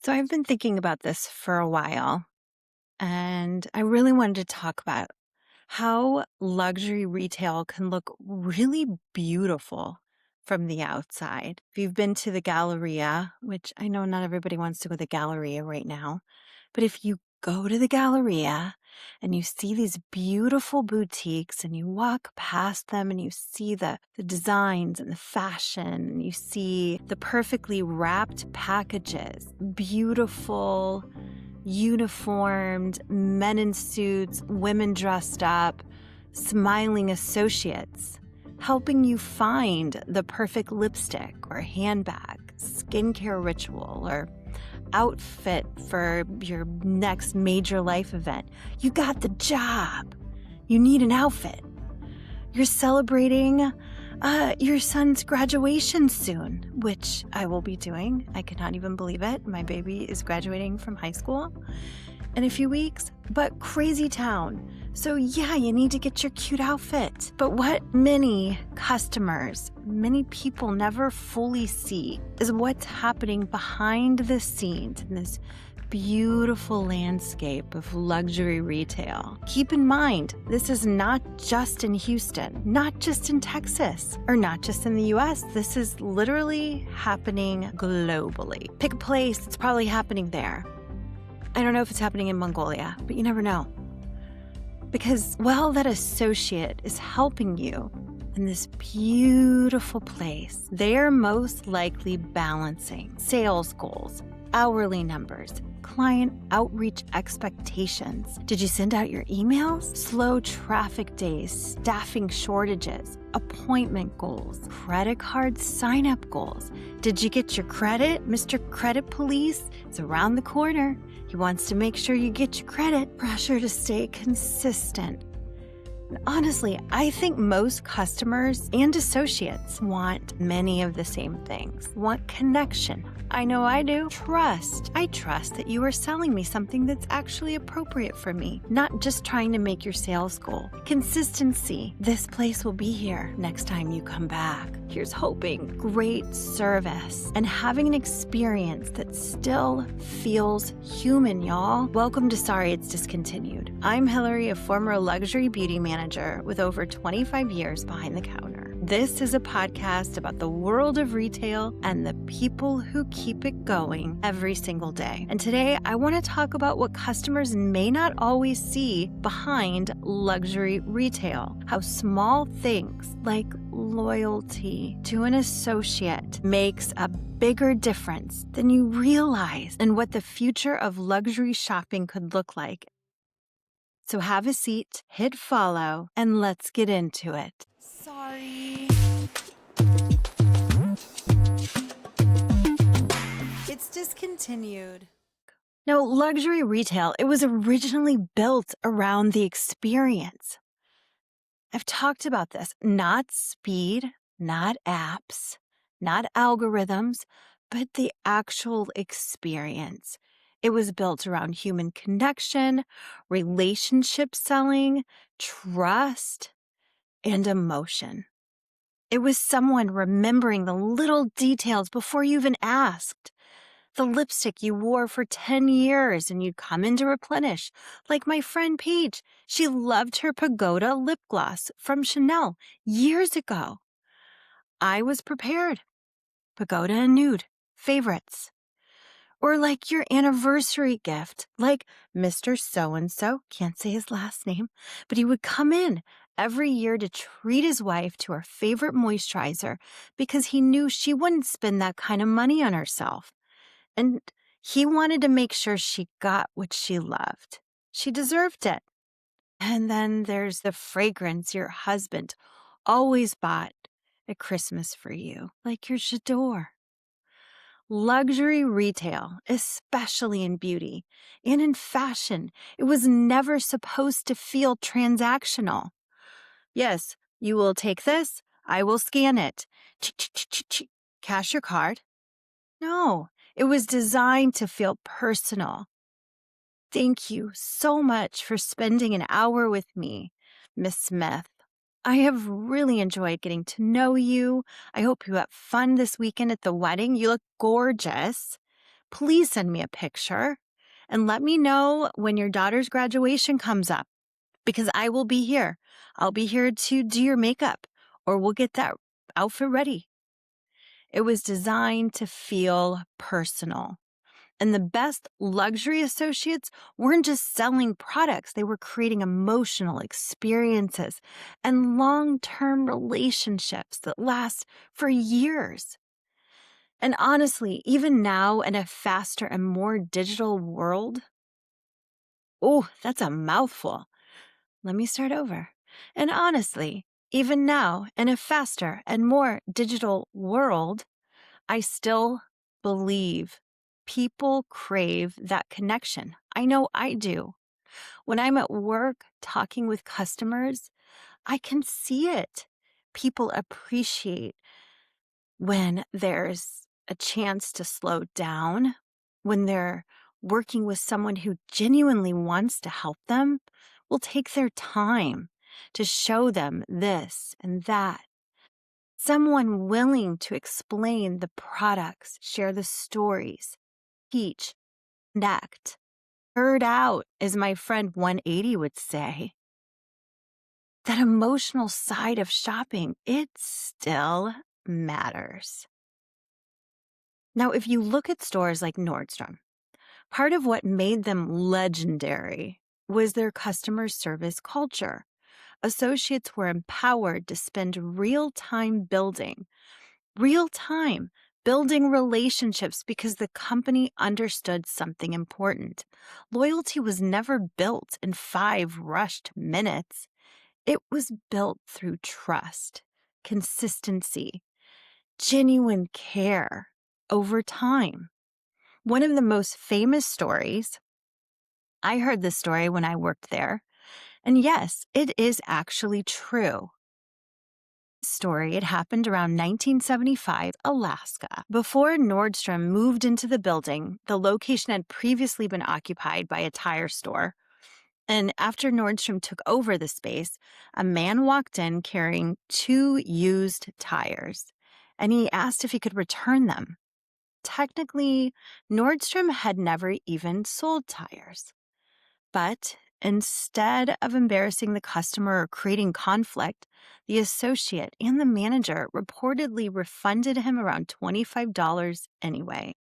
So I've been thinking about this for a while, and I really wanted to talk about how luxury retail can look really beautiful from the outside. If you've been to the Galleria, which I know not everybody wants to go to the Galleria right now, but if you go to the Galleria and you see these beautiful boutiques and you walk past them and you see the designs and the fashion and you see the perfectly wrapped packages, beautiful uniformed men in suits, women dressed up, smiling associates, helping you find the perfect lipstick or handbag, skincare ritual, or outfit for your next major life event. You got the job. You need an outfit. You're celebrating your son's graduation soon, which I will be doing. I cannot even believe it. My baby is graduating from high school in a few weeks, but crazy town. So yeah, you need to get your cute outfit. But what many customers, many people never fully see is what's happening behind the scenes in this beautiful landscape of luxury retail. Keep in mind, this is not just in Houston, not just in Texas, or not just in the US. This is literally happening globally. Pick a place, it's probably happening there. I don't know if it's happening in Mongolia, but you never know. Because while that associate is helping you in this beautiful place, they are most likely balancing sales goals, hourly numbers, client outreach expectations. Did you send out your emails? Slow traffic days, staffing shortages, appointment goals, credit card sign-up goals. Did you get your credit? Mr. Credit Police is around the corner. He wants to make sure you get your credit. Pressure to stay consistent. Honestly, I think most customers and associates want many of the same things. Want connection. I know I do. Trust. I trust that you are selling me something that's actually appropriate for me, not just trying to make your sales goal. Consistency. This place will be here next time you come back. Here's hoping. Great service and having an experience that still feels human, y'all. Welcome to Sorry It's Discontinued. I'm Hilary, a former luxury beauty manager with over 25 years behind the counter. This is a podcast about the world of retail and the people who keep it going every single day. And today, I want to talk about what customers may not always see behind luxury retail. How small things like loyalty to an associate makes a bigger difference than you realize, and what the future of luxury shopping could look like. So have a seat, hit follow, and let's get into it. Sorry. It's discontinued. Now, luxury retail, it was originally built around the experience. I've talked about this. Not speed, not apps, not algorithms, but the actual experience. It was built around human connection, relationship selling, trust, and emotion. It was someone remembering the little details before you even asked. The lipstick you wore for 10 years and you'd come in to replenish. Like my friend Paige, she loved her Pagoda lip gloss from Chanel years ago. I was prepared. Pagoda and Nude, favorites. Or like your anniversary gift, like Mr. So-and-so, can't say his last name, but he would come in every year to treat his wife to her favorite moisturizer because he knew she wouldn't spend that kind of money on herself. And he wanted to make sure she got what she loved. She deserved it. And then there's the fragrance your husband always bought at Christmas for you, like your J'adore. Luxury retail, especially in beauty and in fashion, it was never supposed to feel transactional. Yes, you will take this. I will scan it. Cash your card. No, it was designed to feel personal. Thank you so much for spending an hour with me, Miss Smith. I have really enjoyed getting to know you. I hope you have fun this weekend at the wedding. You look gorgeous. Please send me a picture and let me know when your daughter's graduation comes up because I will be here. I'll be here to do your makeup or we'll get that outfit ready. It was designed to feel personal. And the best luxury associates weren't just selling products, they were creating emotional experiences and long-term relationships that last for years. And honestly, even now in a faster and more digital world, oh, that's a mouthful. Let me start over. And honestly, even now in a faster and more digital world, I still believe people crave that connection. I know I do. When I'm at work talking with customers, I can see it. People appreciate when there's a chance to slow down, when they're working with someone who genuinely wants to help them, will take their time to show them this and that. Someone willing to explain the products, share the stories, teach, connect, herd out, as my friend 180 would say. That emotional side of shopping, it still matters. Now, if you look at stores like Nordstrom, part of what made them legendary was their customer service culture. Associates were empowered to spend real time building relationships because the company understood something important. Loyalty was never built in 5 rushed minutes. It was built through trust, consistency, genuine care over time. One of the most famous stories, I heard this story when I worked there, and yes, it is actually true. Story, it happened around 1975, Alaska. Before Nordstrom moved into the building, the location had previously been occupied by a tire store. And after Nordstrom took over the space, a man walked in carrying 2 used tires, and he asked if he could return them. Technically, Nordstrom had never even sold tires. But instead of embarrassing the customer or creating conflict, the associate and the manager reportedly refunded him around $25 anyway.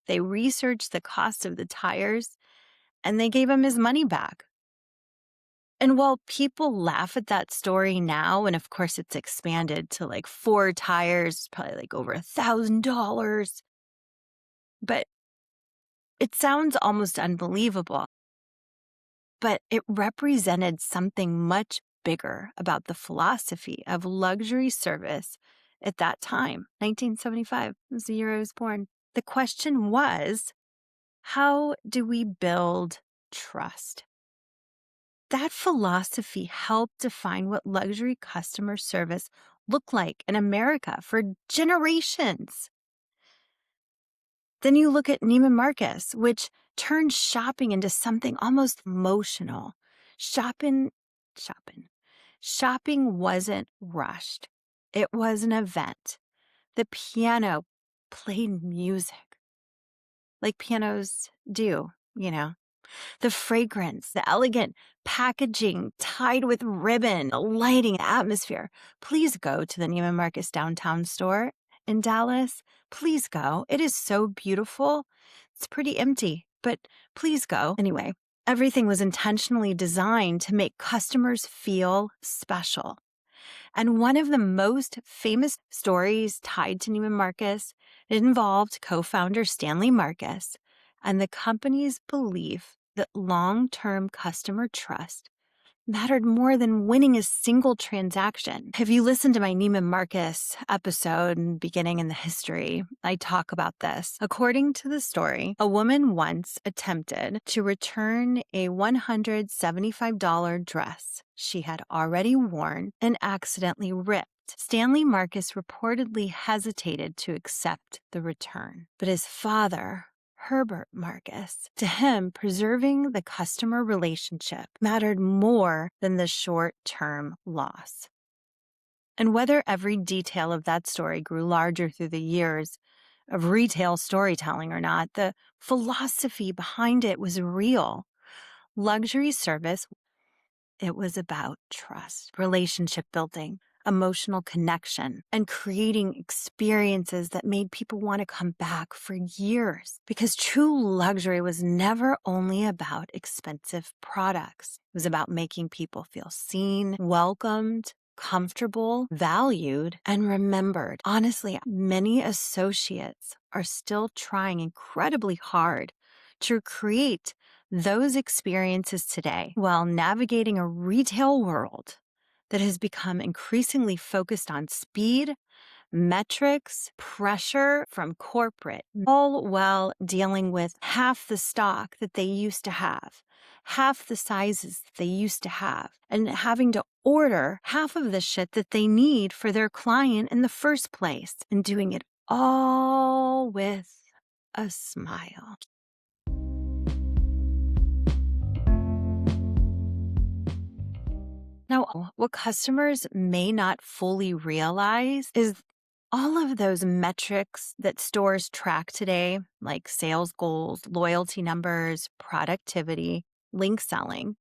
They researched the cost of the tires and they gave him his money back. And while people laugh at that story now, and of course it's expanded to like 4 tires, probably like over $1,000, but it sounds almost unbelievable. But it represented something much bigger about the philosophy of luxury service at that time. 1975 was the year I was born. The question was, how do we build trust? That philosophy helped define what luxury customer service looked like in America for generations. Then you look at Neiman Marcus, which turned shopping into something almost emotional. Shopping wasn't rushed. It was an event. The piano played music like pianos do, you know. The fragrance, the elegant packaging tied with ribbon, a lighting atmosphere. Please go to the Neiman Marcus downtown store in Dallas. Please go. It is so beautiful. It's pretty empty, but please go. Anyway, everything was intentionally designed to make customers feel special. And one of the most famous stories tied to Neiman Marcus, it involved co-founder Stanley Marcus and the company's belief that long-term customer trust mattered more than winning a single transaction. If you listened to my Neiman Marcus episode beginning in the history, I talk about this. According to the story, a woman once attempted to return a $175 dress she had already worn and accidentally ripped. Stanley Marcus reportedly hesitated to accept the return, but his father, Herbert Marcus, to him, preserving the customer relationship mattered more than the short-term loss. And whether every detail of that story grew larger through the years, of retail storytelling or not, the philosophy behind it was real. Luxury service, it was about trust, relationship building, emotional connection, and creating experiences that made people want to come back for years. Because true luxury was never only about expensive products, it was about making people feel seen, welcomed, comfortable, valued, and remembered. Honestly, many associates are still trying incredibly hard to create those experiences today while navigating a retail world that has become increasingly focused on speed, metrics, pressure from corporate, all while dealing with half the stock that they used to have, half the sizes that they used to have, and having to order half of the shit that they need for their client in the first place, and doing it all with a smile. Now, what customers may not fully realize is all of those metrics that stores track today, like sales goals, loyalty numbers, productivity, link selling,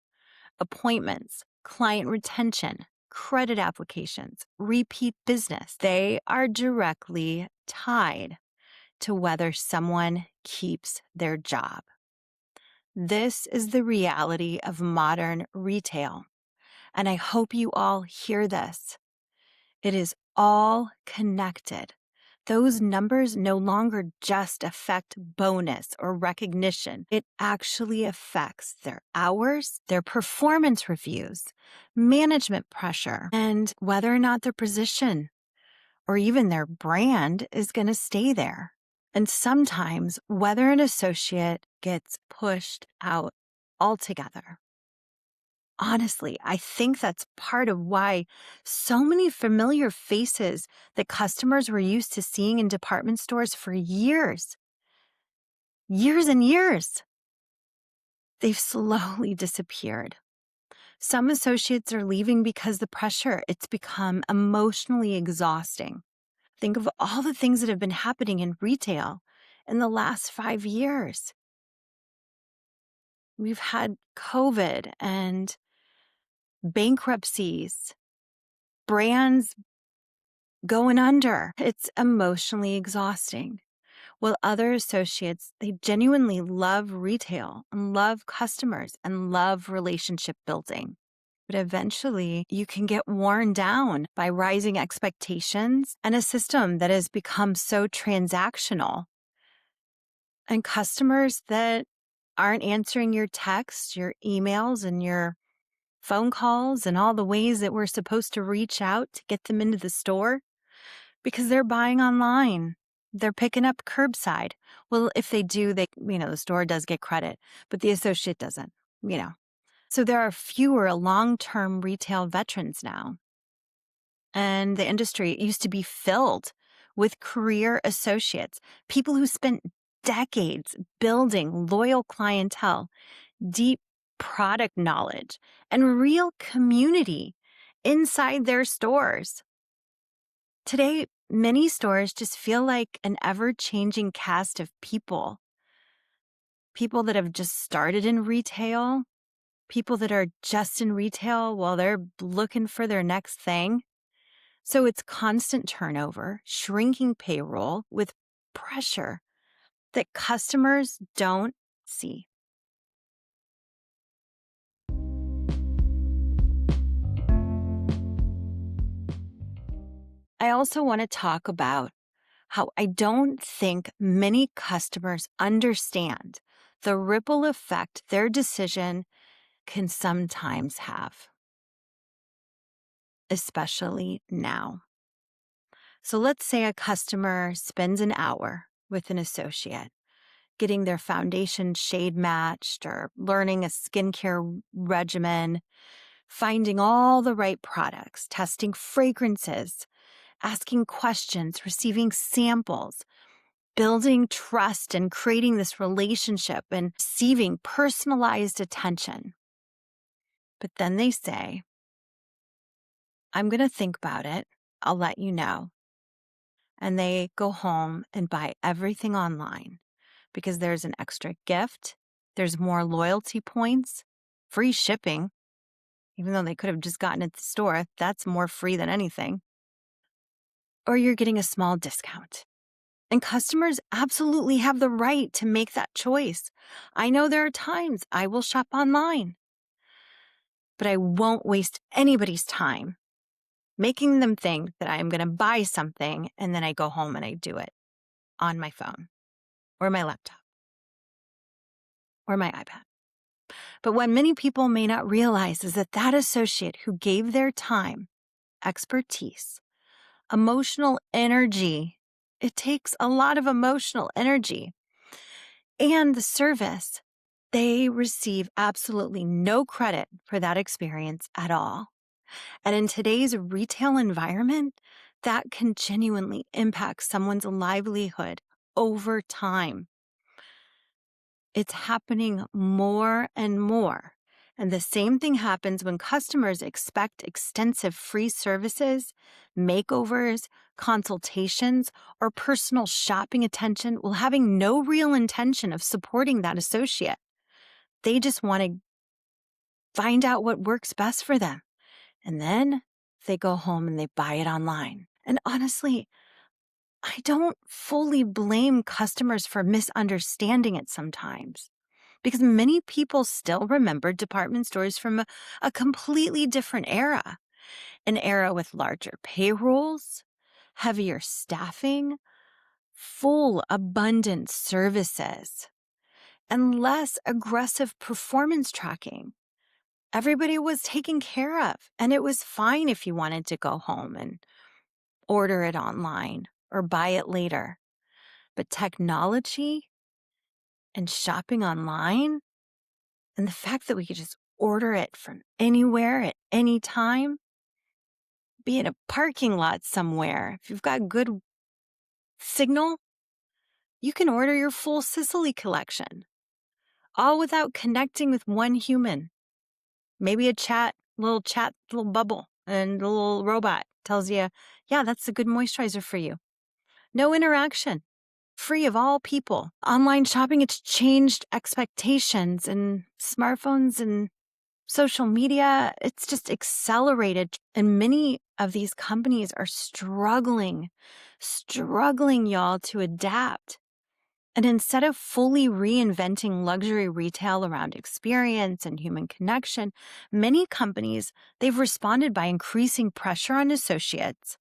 appointments, client retention, credit applications, repeat business, they are directly tied to whether someone keeps their job. This is the reality of modern retail. And I hope you all hear this. It is all connected. Those numbers no longer just affect bonus or recognition. It actually affects their hours, their performance reviews, management pressure, and whether or not their position or even their brand is going to stay there. And sometimes whether an associate gets pushed out altogether. Honestly, I think that's part of why so many familiar faces that customers were used to seeing in department stores for years and years, they've slowly disappeared. Some associates are leaving because the pressure, it's become emotionally exhausting. Think of all the things that have been happening in retail in the last 5 years. We've had COVID and bankruptcies, brands going under. It's emotionally exhausting. While other associates, they genuinely love retail and love customers and love relationship building. But eventually, you can get worn down by rising expectations and a system that has become so transactional. And customers that aren't answering your texts, your emails, and your phone calls, and all the ways that we're supposed to reach out to get them into the store, because they're buying online. They're picking up curbside. Well, if they do, the store does get credit, but the associate doesn't. So there are fewer long-term retail veterans now. And the industry used to be filled with career associates, people who spent decades building loyal clientele, deep product knowledge, and real community inside their stores. Today, many stores just feel like an ever-changing cast of people that have just started in retail, people that are just in retail while they're looking for their next thing. So it's constant turnover, shrinking payroll with pressure that customers don't see. I also want to talk about how I don't think many customers understand the ripple effect their decision can sometimes have, especially now. So let's say a customer spends an hour with an associate, getting their foundation shade matched or learning a skincare regimen, finding all the right products, testing fragrances, asking questions, receiving samples, building trust and creating this relationship and receiving personalized attention. But then they say, I'm going to think about it. I'll let you know. and they go home and buy everything online because there's an extra gift, there's more loyalty points, free shipping, even though they could have just gotten it at the store. That's more free than anything. Or you're getting a small discount. And customers absolutely have the right to make that choice. I know there are times I will shop online, but I won't waste anybody's time making them think that I am going to buy something and then I go home and I do it on my phone or my laptop or my iPad. But what many people may not realize is that that associate who gave their time, expertise, emotional energy, it takes a lot of emotional energy, and the service, they receive absolutely no credit for that experience at all. And in today's retail environment, that can genuinely impact someone's livelihood over time. It's happening more and more. And the same thing happens when customers expect extensive free services, makeovers, consultations, or personal shopping attention while having no real intention of supporting that associate. They just want to find out what works best for them. And then they go home and they buy it online. And honestly, I don't fully blame customers for misunderstanding it sometimes, because many people still remember department stores from a completely different era, an era with larger payrolls, heavier staffing, full, abundant services, and less aggressive performance tracking. Everybody was taken care of, and it was fine if you wanted to go home and order it online or buy it later. But technology and shopping online, and the fact that we could just order it from anywhere at any time, be in a parking lot somewhere. If you've got good signal, you can order your full Sicily collection, all without connecting with one human. Maybe a little bubble, and a little robot tells you, yeah, that's a good moisturizer for you. No interaction, free of all people. Online shopping, it's changed expectations, and smartphones and social media, it's just accelerated. And many of these companies are struggling, y'all, to adapt. And instead of fully reinventing luxury retail around experience and human connection, many companies, they've responded by increasing pressure on associates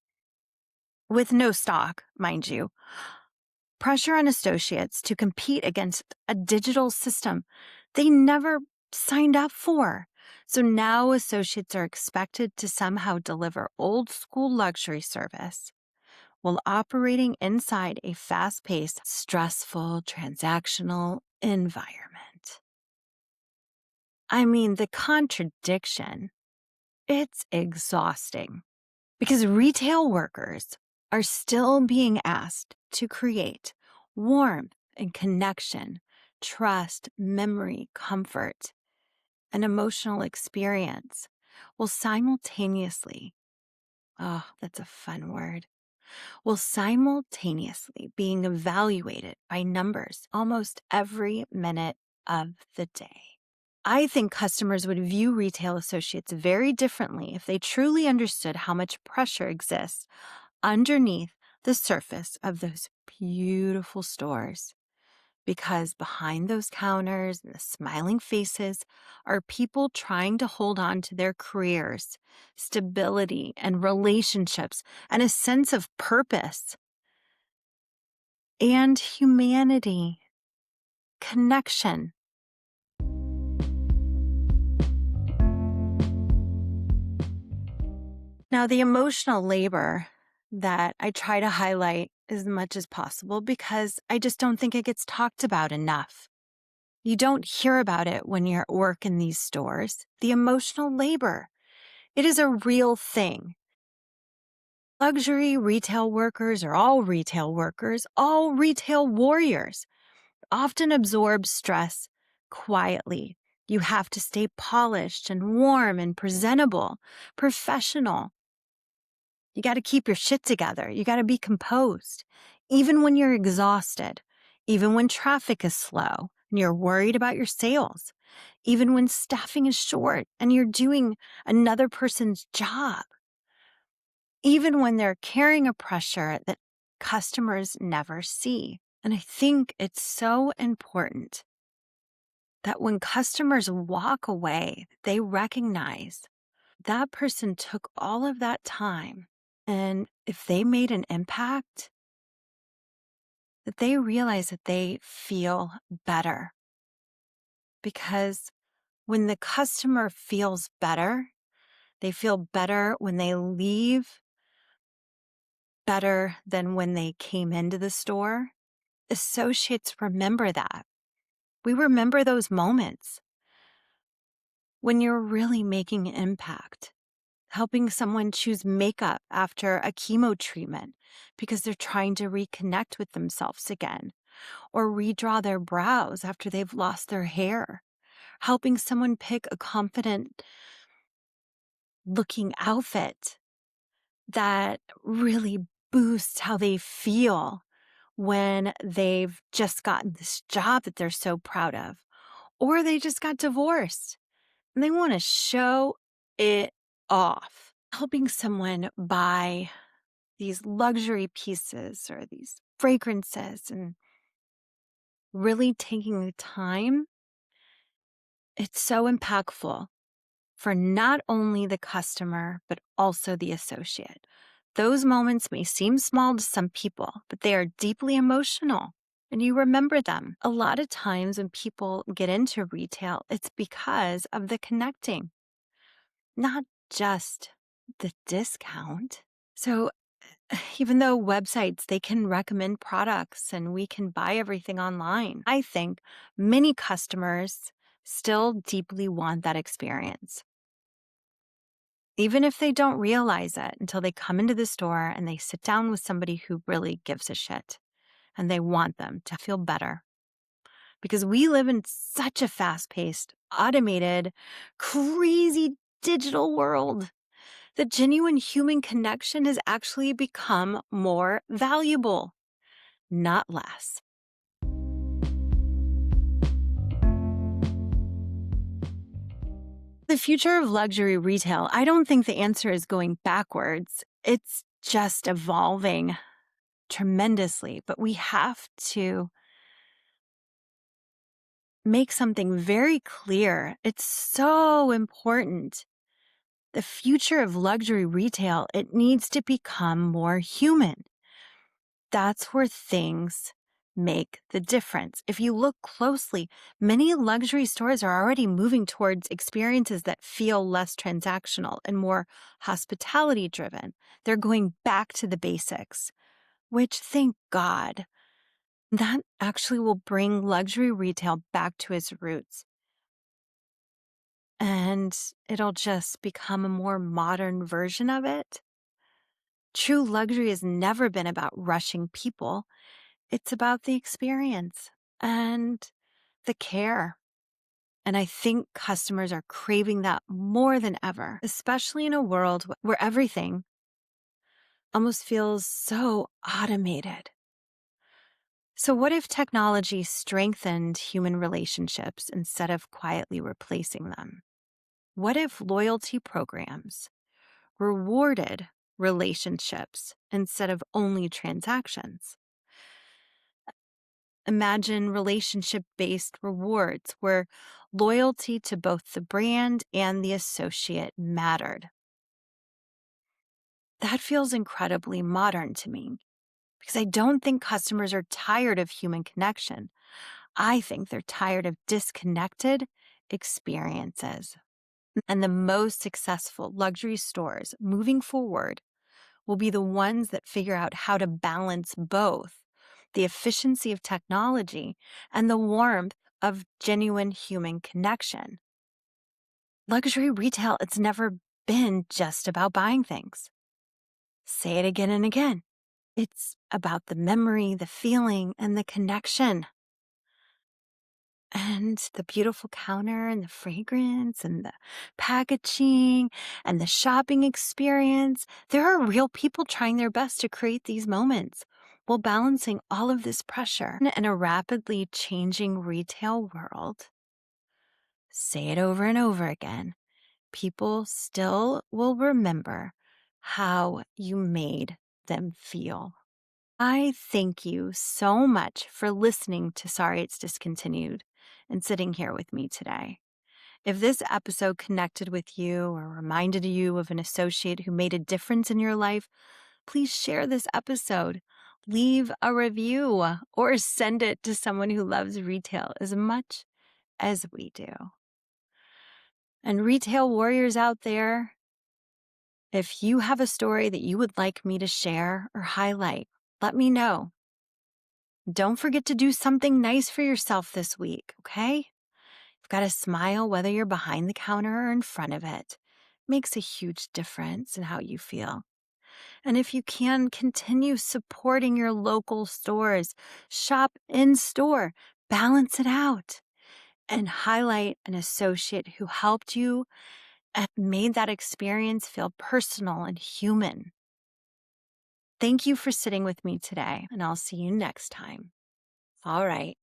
with no stock, mind you, pressure on associates to compete against a digital system they never signed up for. So now associates are expected to somehow deliver old school luxury service while operating inside a fast-paced, stressful, transactional environment. I mean, the contradiction, it's exhausting, because retail workers are still being asked to create warmth and connection, trust, memory, comfort, and emotional experience, while simultaneously, oh, that's a fun word, while simultaneously being evaluated by numbers almost every minute of the day. I think customers would view retail associates very differently if they truly understood how much pressure exists underneath the surface of those beautiful stores. Because behind those counters and the smiling faces are people trying to hold on to their careers, stability, and relationships, and a sense of purpose and humanity, connection. Now, the emotional labor that I try to highlight as much as possible, because I just don't think it gets talked about enough. You don't hear about it when you're at work in these stores. The emotional labor, it is a real thing. Luxury retail workers, or all retail workers, all retail warriors, often absorb stress quietly. You have to stay polished and warm and presentable, professional. You got to keep your shit together. You got to be composed, even when you're exhausted, even when traffic is slow and you're worried about your sales, even when staffing is short and you're doing another person's job, even when they're carrying a pressure that customers never see. And I think it's so important that when customers walk away, they recognize that person took all of that time. And if they made an impact, that they realize that they feel better. Because when the customer feels better, they feel better when they leave, better than when they came into the store. Associates remember that. We remember those moments when you're really making an impact, helping someone choose makeup after a chemo treatment because they're trying to reconnect with themselves again, or redraw their brows after they've lost their hair, helping someone pick a confident looking outfit that really boosts how they feel when they've just gotten this job that they're so proud of, or they just got divorced and they want to show it off. Helping someone buy these luxury pieces or these fragrances and really taking the time, it's so impactful for not only the customer, but also the associate. Those moments may seem small to some people, but they are deeply emotional and you remember them. A lot of times when people get into retail, it's because of the connecting, not just the discount. So even though websites, they can recommend products and we can buy everything online, I think many customers still deeply want that experience. Even if they don't realize it until they come into the store and they sit down with somebody who really gives a shit and they want them to feel better. Because we live in such a fast-paced, automated, crazy digital world. The genuine human connection has actually become more valuable, not less. The future of luxury retail, I don't think the answer is going backwards. It's just evolving tremendously, but we have to make something very clear. It's so important. The future of luxury retail, it needs to become more human. That's where things make the difference. If you look closely, many luxury stores are already moving towards experiences that feel less transactional and more hospitality driven. They're going back to the basics, which, thank God, that actually will bring luxury retail back to its roots. And it'll just become a more modern version of it. True luxury has never been about rushing people. It's about the experience and the care. And I think customers are craving that more than ever, especially in a world where everything almost feels so automated. So, what if technology strengthened human relationships instead of quietly replacing them? What if loyalty programs rewarded relationships instead of only transactions? Imagine relationship-based rewards where loyalty to both the brand and the associate mattered. That feels incredibly modern to me because I don't think customers are tired of human connection. I think they're tired of disconnected experiences. And the most successful luxury stores moving forward will be the ones that figure out how to balance both the efficiency of technology and the warmth of genuine human connection. Luxury retail, it's never been just about buying things. Say it again and again. It's about the memory, the feeling, and the connection. And the beautiful counter and the fragrance and the packaging and the shopping experience. There are real people trying their best to create these moments while balancing all of this pressure in a rapidly changing retail world. Say it over and over again. People still will remember how you made them feel. I thank you so much for listening to Sorry It's Discontinued and sitting here with me today. If this episode connected with you or reminded you of an associate who made a difference in your life, please share this episode, leave a review, or send it to someone who loves retail as much as we do. And retail warriors out there, if you have a story that you would like me to share or highlight, let me know. Don't forget to do something nice for yourself this week, okay? You've got to smile whether you're behind the counter or in front of it. Makes a huge difference in how you feel. And if you can, continue supporting your local stores. Shop in store. Balance it out. And highlight an associate who helped you and made that experience feel personal and human. Thank you for sitting with me today, and I'll see you next time. All right.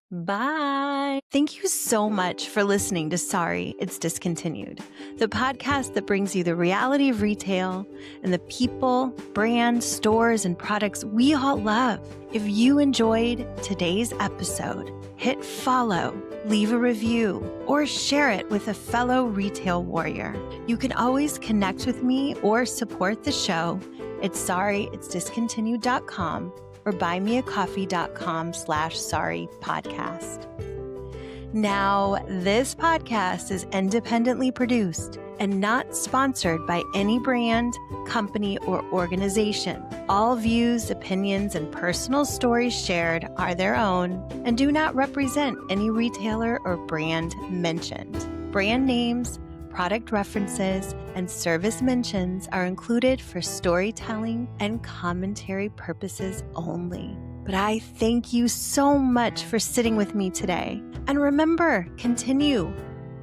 Bye. Thank you so much for listening to Sorry It's Discontinued, the podcast that brings you the reality of retail and the people, brands, stores, and products we all love. If you enjoyed today's episode, hit follow, leave a review, or share it with a fellow retail warrior. You can always connect with me or support the show at sorryitsdiscontinued.com or buymeacoffee.com/sorrypodcast. Now, this podcast is independently produced and not sponsored by any brand, company, or organization. All views, opinions, and personal stories shared are their own and do not represent any retailer or brand mentioned. Brand names, product references, and service mentions are included for storytelling and commentary purposes only. But I thank you so much for sitting with me today. And remember, continue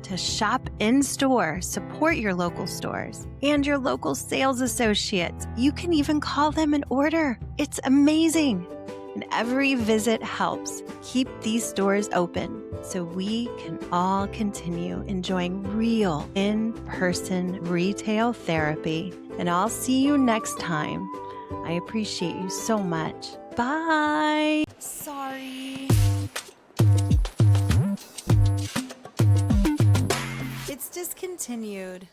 to shop in store, support your local stores and your local sales associates. You can even call them and order. It's amazing. And every visit helps keep these stores open so we can all continue enjoying real in-person retail therapy. And I'll see you next time. I appreciate you so much. Bye. Sorry. It's discontinued.